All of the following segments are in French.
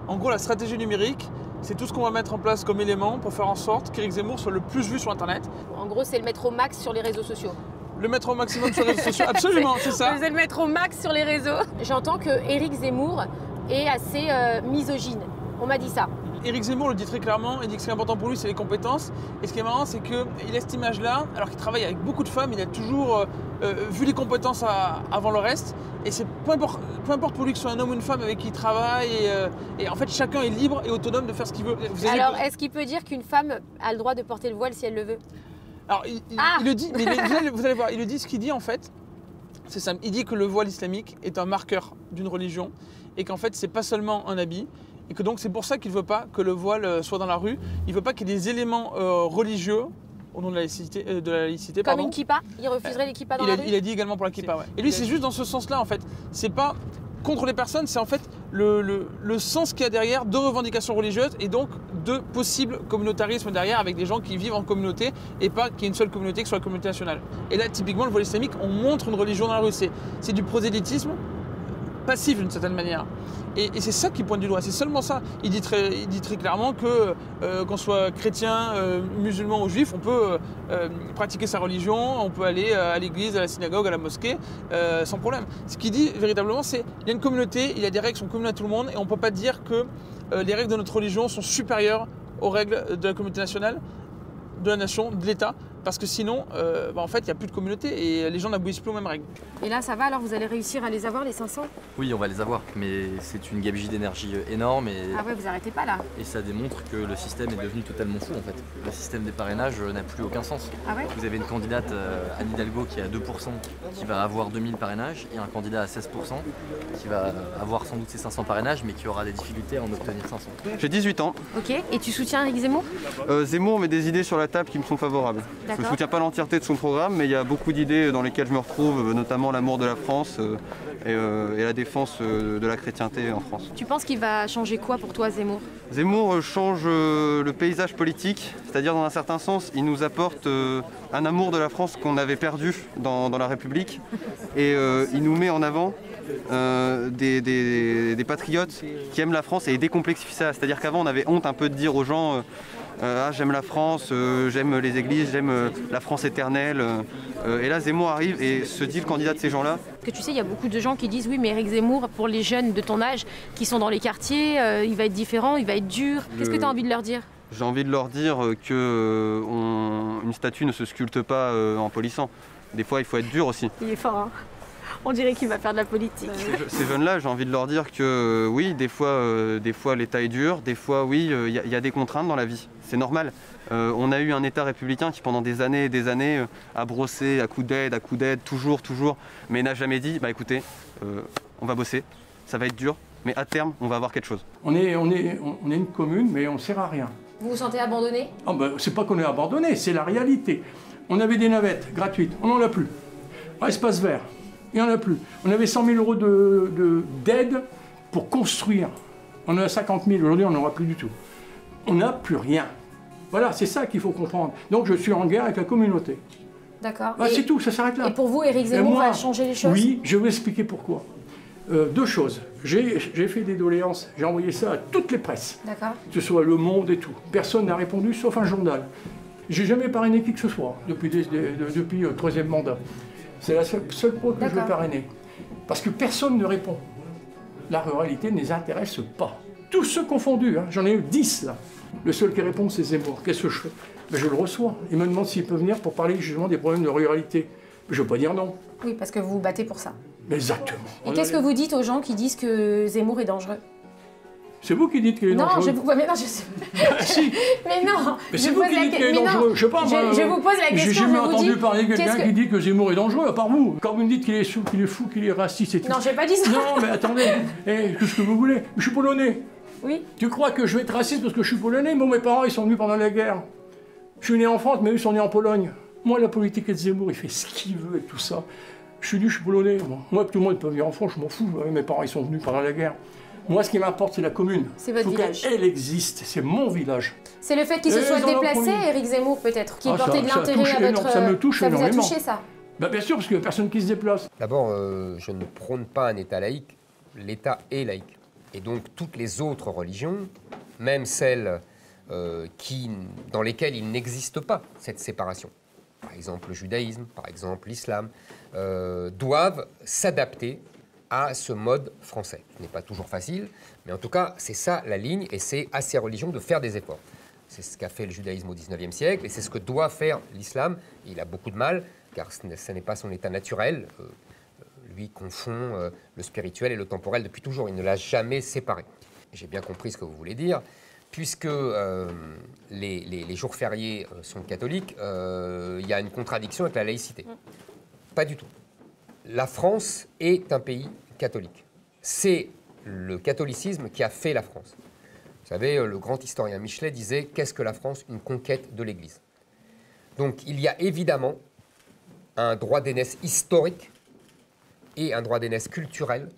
En gros, la stratégie numérique, c'est tout ce qu'on va mettre en place comme élément pour faire en sorte qu'Éric Zemmour soit le plus vu sur Internet. En gros, c'est le mettre au max sur les réseaux sociaux. Le mettre au maximum sur les réseaux sociaux, absolument, c'est ça. C'est le mettre au max sur les réseaux. J'entends que Éric Zemmour est assez misogyne. On m'a dit ça. Éric Zemmour le dit très clairement, il dit que ce qui est important pour lui, c'est les compétences. Et ce qui est marrant, c'est qu'il a cette image-là, alors qu'il travaille avec beaucoup de femmes, il a toujours vu les compétences avant le reste. Et c'est peu importe pour lui que ce soit un homme ou une femme avec qui il travaille. Et en fait, chacun est libre et autonome de faire ce qu'il veut. Alors, est-ce qu'il peut dire qu'une femme a le droit de porter le voile si elle le veut? Alors, il le dit, mais vous allez voir, il le dit, ce qu'il dit en fait, c'est ça. Il dit que le voile islamique est un marqueur d'une religion et qu'en fait, c'est pas seulement un habit. Et que donc c'est pour ça qu'il ne veut pas que le voile soit dans la rue. Il ne veut pas qu'il y ait des éléments religieux au nom de la laïcité. Comme une kippa? Il refuserait les kippas dans la rue? Il a dit également pour la kippa, ouais. Et lui, c'est juste dans ce sens-là, en fait. C'est pas contre les personnes, c'est en fait le sens qu'il y a derrière de revendications religieuses et donc de possible communautarisme derrière avec des gens qui vivent en communauté et pas qu'il y ait une seule communauté qui soit la communauté nationale. Et là, typiquement, le voile islamique, on montre une religion dans la rue. C'est du prosélytisme passif d'une certaine manière. Et c'est ça qu'il pointe du doigt, c'est seulement ça. Il dit très clairement que qu'on soit chrétien, musulman ou juif, on peut pratiquer sa religion, on peut aller à l'église, à la synagogue, à la mosquée, sans problème. Ce qu'il dit véritablement, c'est qu'il y a une communauté, il y a des règles qui sont communes à tout le monde, et on ne peut pas dire que les règles de notre religion sont supérieures aux règles de la communauté nationale, de la nation, de l'État, parce que sinon, en fait, il n'y a plus de communauté et les gens n'abouissent plus aux mêmes règles. Et là, ça va, alors vous allez réussir à les avoir, les 500? Oui, on va les avoir, mais c'est une gabegie d'énergie énorme. Ah ouais, vous arrêtez pas là? Et ça démontre que le système est devenu totalement fou en fait. Le système des parrainages n'a plus aucun sens. Ah ouais? Vous avez une candidate, Anne Hidalgo, qui est à 2%, qui va avoir 2000 parrainages, et un candidat à 16%, qui va avoir sans doute ses 500 parrainages, mais qui aura des difficultés à en obtenir 500. J'ai 18 ans. Ok, et tu soutiens Éric Zemmour? Zemmour met des idées sur la table qui me sont favorables. Je ne soutiens pas l'entièreté de son programme, mais il y a beaucoup d'idées dans lesquelles je me retrouve, notamment l'amour de la France et la défense de la chrétienté en France. Tu penses qu'il va changer quoi pour toi, Zemmour? Zemmour change le paysage politique, c'est-à-dire dans un certain sens, il nous apporte un amour de la France qu'on avait perdu dans la République et il nous met en avant des patriotes qui aiment la France et il décomplexifie ça. C'est-à-dire qu'avant on avait honte un peu de dire aux gens ah, j'aime la France, j'aime les églises, j'aime la France éternelle. Et là, Zemmour arrive et se dit le candidat de ces gens-là. Que tu sais, il y a beaucoup de gens qui disent oui, mais Éric Zemmour, pour les jeunes de ton âge qui sont dans les quartiers, il va être différent, il va être dur. Qu'est-ce que tu as envie de leur dire? J'ai envie de leur dire qu'une statue ne se sculpte pas en polissant. Des fois, il faut être dur aussi. Il est fort, hein. On dirait qu'il va faire de la politique. Ces jeunes-là, j'ai envie de leur dire que oui, des fois l'État est dur, des fois oui, il y a des contraintes dans la vie. C'est normal. On a eu un État républicain qui pendant des années et des années a brossé à coups d'aide, toujours, mais n'a jamais dit, bah écoutez, on va bosser, ça va être dur, mais à terme, on va avoir quelque chose. On est une commune, mais on ne sert à rien. Vous vous sentez abandonné? Ah ben, c'est pas qu'on est abandonné, c'est la réalité. On avait des navettes gratuites, on n'en a plus. Espace vert, il n'y en a plus. On avait 100 000 € d'aide pour construire. On en a 50 000, aujourd'hui on n'en aura plus du tout. On n'a plus rien. Voilà, c'est ça qu'il faut comprendre. Donc je suis en guerre avec la communauté. D'accord. Bah, c'est tout, ça s'arrête là. Et pour vous, Éric Zemmour va changer les choses? Oui, je vais vous expliquer pourquoi. Deux choses. J'ai fait des doléances, j'ai envoyé ça à toutes les presses. D'accord. Que ce soit Le Monde et tout. Personne n'a répondu, sauf un journal. J'ai jamais parrainé qui que ce soit depuis le troisième mandat. C'est la seule fois que je vais parrainer. Parce que personne ne répond. La ruralité ne les intéresse pas. Tous ceux confondus, hein. J'en ai eu 10 là. Le seul qui répond, c'est Zemmour. Qu'est-ce que je fais? Ben, je le reçois. Il me demande s'il peut venir pour parler justement des problèmes de ruralité. Je ne veux pas dire non. Oui, parce que vous vous battez pour ça. Exactement. Et qu'est-ce que vous dites aux gens qui disent que Zemmour est dangereux? C'est vous qui dites qu'il est dangereux. Mais non, je sais. Si. Mais non. Mais c'est vous qui dites qu'il est dangereux. Je sais pas, moi. Je vous pose la question. J'ai jamais entendu parler de quelqu'un qui dit que Zemmour est dangereux, à part vous. Quand vous me dites qu'il est fou, qu'il est raciste et tout. Non, j'ai pas dit ça. Non, mais attendez. Tout ce que vous voulez. Je suis polonais. Oui. Tu crois que je vais être raciste parce que je suis polonais? Moi, mes parents, ils sont venus pendant la guerre. Je suis né en France, mais eux, ils sont nés en Pologne. Moi, la politique de Zemmour, il fait ce qu'il veut et tout ça. Je suis polonais. Moi, tout le monde peut venir en France, je m'en fous. Mes parents, ils sont venus pendant la guerre. Moi, ce qui m'importe, c'est la commune. C'est votre village. Elle existe, c'est mon village. C'est le fait qu'il se soit déplacé, Éric Zemmour, peut-être, qui portait de l'intérêt à votre... Ça me touche énormément. Ça vous a touché, ça? Bah, bien sûr, parce qu'il n'y a personne qui se déplace. D'abord, je ne prône pas un État laïque. L'État est laïque. Et donc toutes les autres religions, même celles dans lesquelles il n'existe pas cette séparation, par exemple le judaïsme, par exemple l'islam, doivent s'adapter à ce mode français. Ce n'est pas toujours facile, mais en tout cas, c'est ça la ligne, et c'est à ces religions de faire des efforts. C'est ce qu'a fait le judaïsme au XIXe siècle, et c'est ce que doit faire l'islam. Il a beaucoup de mal, car ce n'est pas son état naturel. Lui confond le spirituel et le temporel depuis toujours. Il ne l'a jamais séparé. J'ai bien compris ce que vous voulez dire. Puisque les jours fériés sont catholiques, il y a une contradiction avec la laïcité. Pas du tout. La France est un pays catholique. C'est le catholicisme qui a fait la France. Vous savez, le grand historien Michelet disait « Qu'est-ce que la France ? Une conquête de l'Église ». Donc il y a évidemment un droit d'aînesse historique et un droit d'aînesse culturel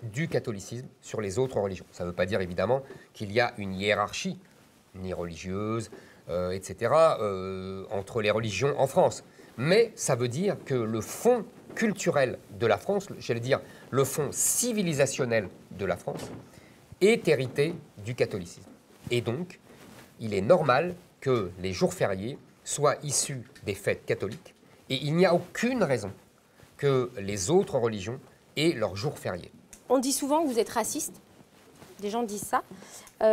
du catholicisme sur les autres religions. Ça ne veut pas dire évidemment qu'il y a une hiérarchie, ni religieuse, etc., entre les religions en France. Mais ça veut dire que le fond culturel de la France, j'allais dire le fond civilisationnel de la France, est hérité du catholicisme. Et donc, il est normal que les jours fériés soient issus des fêtes catholiques, et il n'y a aucune raison que les autres religions aient leurs jours fériés. On dit souvent que vous êtes raciste. Des gens disent ça.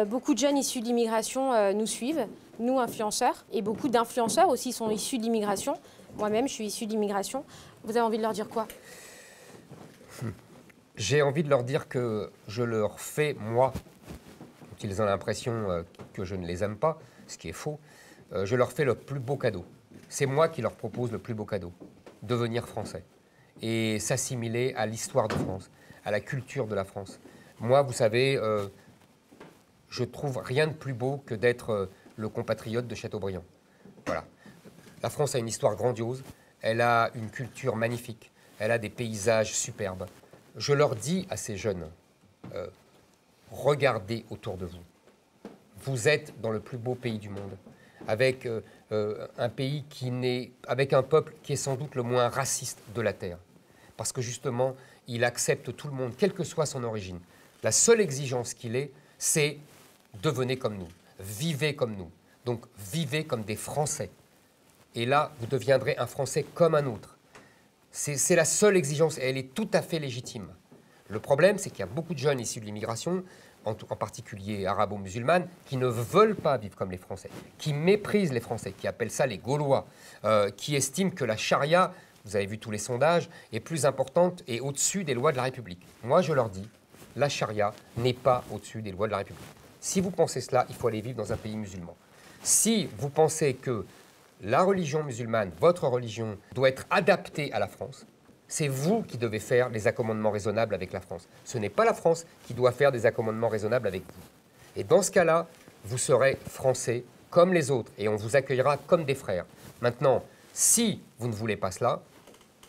Beaucoup de jeunes issus de l'immigration nous suivent, nous influenceurs, et beaucoup d'influenceurs aussi sont issus de l'immigration. Moi-même, je suis issue de l'immigration. Vous avez envie de leur dire quoi? J'ai envie de leur dire que je leur fais, moi, quand ils ont l'impression que je ne les aime pas, ce qui est faux, je leur fais le plus beau cadeau. C'est moi qui leur propose le plus beau cadeau, devenir français et s'assimiler à l'histoire de France, à la culture de la France. Moi, vous savez, je trouve rien de plus beau que d'être le compatriote de Chateaubriand. Voilà. La France a une histoire grandiose, elle a une culture magnifique, elle a des paysages superbes. Je leur dis à ces jeunes, regardez autour de vous. Vous êtes dans le plus beau pays du monde, avec un pays avec un peuple qui est sans doute le moins raciste de la Terre. Parce que justement, il accepte tout le monde, quelle que soit son origine. La seule exigence qu'il ait, c'est devenez comme nous, vivez comme nous. Donc vivez comme des Français. Et là, vous deviendrez un Français comme un autre. C'est la seule exigence et elle est tout à fait légitime. Le problème, c'est qu'il y a beaucoup de jeunes issus de l'immigration, en particulier arabo-musulmanes, qui ne veulent pas vivre comme les Français, qui méprisent les Français, qui appellent ça les Gaulois, qui estiment que la charia, vous avez vu tous les sondages, est plus importante et au-dessus des lois de la République. Moi, je leur dis, la charia n'est pas au-dessus des lois de la République. Si vous pensez cela, il faut aller vivre dans un pays musulman. Si vous pensez que la religion musulmane, votre religion, doit être adaptée à la France, c'est vous qui devez faire des accommodements raisonnables avec la France. Ce n'est pas la France qui doit faire des accommodements raisonnables avec vous. Et dans ce cas-là, vous serez français comme les autres et on vous accueillera comme des frères. Maintenant, si vous ne voulez pas cela,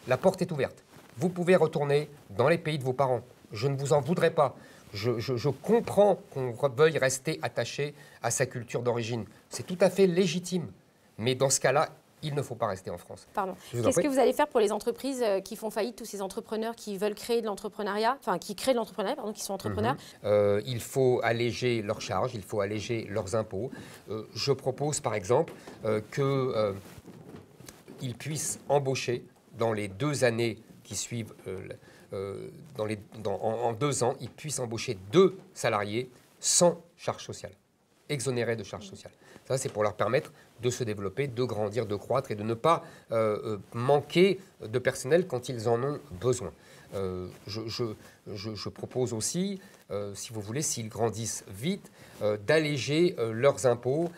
la porte est ouverte. Vous pouvez retourner dans les pays de vos parents. Je ne vous en voudrais pas. Je comprends qu'on veuille rester attaché à sa culture d'origine. C'est tout à fait légitime. Mais dans ce cas-là, il ne faut pas rester en France. Pardon. Qu'est-ce que vous allez faire pour les entreprises qui font faillite, tous ces entrepreneurs qui veulent créer de l'entrepreneuriat, enfin qui créent de l'entrepreneuriat, pardon, qui sont entrepreneurs? Il faut alléger leurs charges, il faut alléger leurs impôts. Je propose par exemple qu'ils puissent embaucher dans les 2 années qui suivent, en 2 ans, ils puissent embaucher 2 salariés sans charge sociale, exonérés de charges sociales. Ça, c'est pour leur permettre de se développer, de grandir, de croître et de ne pas manquer de personnel quand ils en ont besoin. Je propose aussi, si vous voulez, s'ils grandissent vite, d'alléger leurs impôts.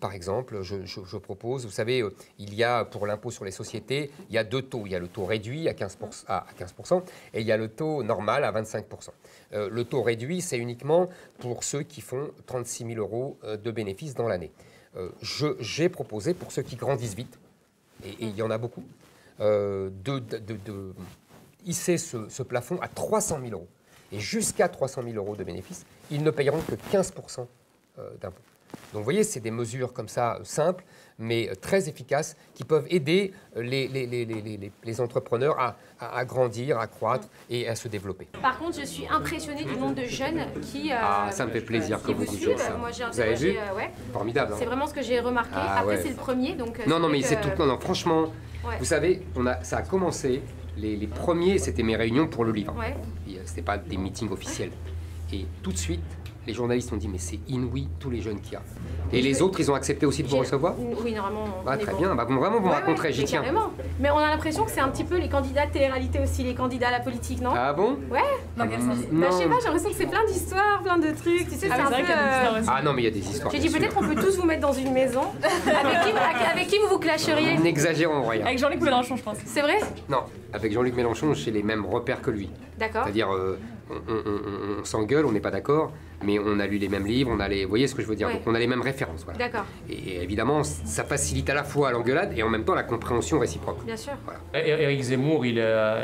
Par exemple, je propose, vous savez, il y a pour l'impôt sur les sociétés, il y a 2 taux. Il y a le taux réduit à 15%, et il y a le taux normal à 25%. Le taux réduit, c'est uniquement pour ceux qui font 36 000 € de bénéfices dans l'année. J'ai proposé pour ceux qui grandissent vite, et il y en a beaucoup, de hisser ce plafond à 300 000 €. Et jusqu'à 300 000 € de bénéfices, ils ne payeront que 15% d'impôts. Donc vous voyez, c'est des mesures comme ça, simples, mais très efficaces, qui peuvent aider les entrepreneurs à grandir, à croître et à se développer. Par contre, je suis impressionnée du nombre de jeunes qui... ça me fait plaisir que vous suivent. ça. Moi, j'ai vous avez vu ouais. Formidable. Hein. C'est vraiment ce que j'ai remarqué. Après, c'est le premier, donc... Non, mais c'est tout... Non, franchement, vous savez, ça a commencé... Les premiers, c'était mes réunions pour le livre. Ouais. C'était pas des meetings officiels. Et tout de suite, les journalistes ont dit mais c'est inouï tous les jeunes qu'il y a. Et les autres, ils ont accepté aussi de vous recevoir? Oui, normalement. Très bien. Bah, vraiment, vous me raconterez, j'y tiens. Carrément. Mais on a l'impression que c'est un petit peu les candidats de télé-réalité aussi, les candidats à la politique, non? Ah bon? Ouais. Dans quel sens? Bah, je sais pas, j'ai l'impression que c'est plein d'histoires, plein de trucs. Tu sais, c'est un peu. Ah non, mais il y a des histoires. J'ai dit peut-être qu'on peut tous vous mettre dans une maison. Avec qui vous clasheriez? N'exagérons rien. Avec Jean-Luc Mélenchon, je pense. C'est vrai? Non, avec Jean-Luc Mélenchon, j'ai les mêmes repères que lui. D'accord. C'est-à-dire, on s'engueule, on n'est pas d'accord, mais on a lu les mêmes livres, vous voyez ce que je veux dire? Donc on a les mêmes références. Voilà. D'accord. Et évidemment, ça facilite à la fois l'engueulade et en même temps la compréhension réciproque. Bien sûr. Voilà. Éric Zemmour,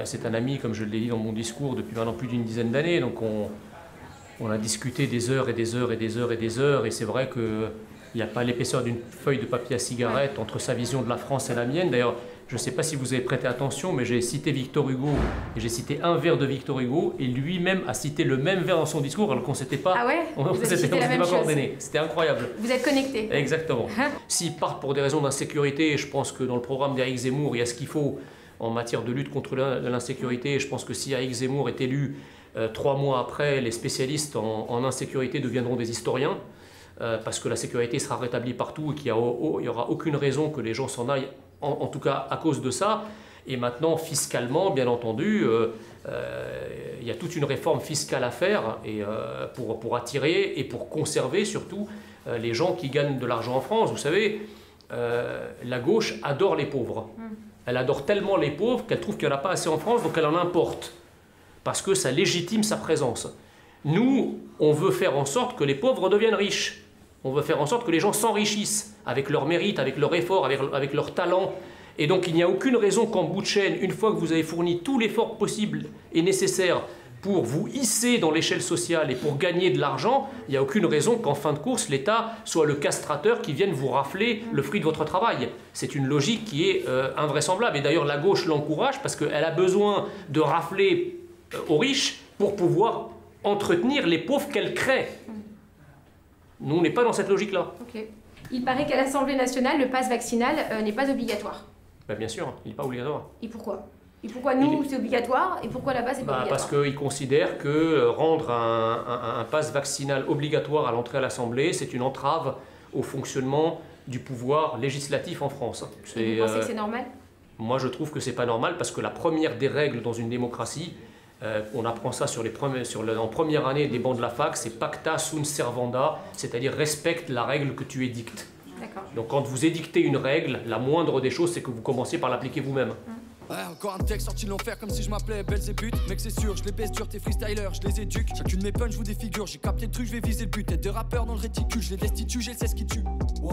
c'est un ami, comme je l'ai dit dans mon discours, depuis maintenant plus d'une dizaine d'années. Donc on a discuté des heures et des heures et des heures et des heures. Et c'est vrai qu'il n'y a pas l'épaisseur d'une feuille de papier à cigarette entre sa vision de la France et la mienne. D'ailleurs, je ne sais pas si vous avez prêté attention, mais j'ai cité Victor Hugo et j'ai cité un vers de Victor Hugo et lui-même a cité le même vers dans son discours alors qu'on ne s'était pas, coordonnés. C'était incroyable. Vous êtes connectés. Exactement. S'ils partent pour des raisons d'insécurité, je pense que dans le programme d'Éric Zemmour, il y a ce qu'il faut en matière de lutte contre l'insécurité. Je pense que si Éric Zemmour est élu 3 mois après, les spécialistes en insécurité deviendront des historiens. Parce que la sécurité sera rétablie partout et qu'il n'y aura aucune raison que les gens s'en aillent, en tout cas à cause de ça. Et maintenant, fiscalement, bien entendu, il y a toute une réforme fiscale à faire pour attirer et pour conserver surtout les gens qui gagnent de l'argent en France. Vous savez, la gauche adore les pauvres. Elle adore tellement les pauvres qu'elle trouve qu'il n'y en a pas assez en France, donc elle en importe. Parce que ça légitime sa présence. Nous, on veut faire en sorte que les pauvres deviennent riches. On veut faire en sorte que les gens s'enrichissent avec leur mérite, avec leur effort, avec leur talent. Et donc il n'y a aucune raison qu'en bout de chaîne, une fois que vous avez fourni tout l'effort possible et nécessaire pour vous hisser dans l'échelle sociale et pour gagner de l'argent, il n'y a aucune raison qu'en fin de course, l'État soit le castrateur qui vienne vous rafler le fruit de votre travail. C'est une logique qui est invraisemblable. Et d'ailleurs, la gauche l'encourage parce qu'elle a besoin de rafler aux riches pour pouvoir entretenir les pauvres qu'elle crée. Nous, on n'est pas dans cette logique-là. Okay. Il paraît qu'à l'Assemblée nationale, le pass vaccinal n'est pas obligatoire. Ben, bien sûr, il n'est pas obligatoire. Et pourquoi? Et pourquoi nous, c'est obligatoire et pourquoi là-bas, c'est pas obligatoire? Parce qu'ils considèrent que rendre un pass vaccinal obligatoire à l'entrée à l'Assemblée, c'est une entrave au fonctionnement du pouvoir législatif en France. Et vous pensez que c'est normal? Moi, je trouve que c'est pas normal parce que la première des règles dans une démocratie, on apprend ça en première année des bancs de la fac, c'est pacta sunt servanda, c'est-à-dire respecte la règle que tu édictes. Donc quand vous édictez une règle, la moindre des choses, c'est que vous commencez par l'appliquer vous-même. Ouais, encore un texte sorti de l'enfer comme si je m'appelais Belzébuth. Mec, c'est sûr, je les baisse dur, tes freestylers, je les éduque. Chacune de mes punch, je vous défigure, j'ai capté le truc, je vais viser le but. Tête de rappeur dans le réticule, je les destitue, je sais ce qui tue. Wow.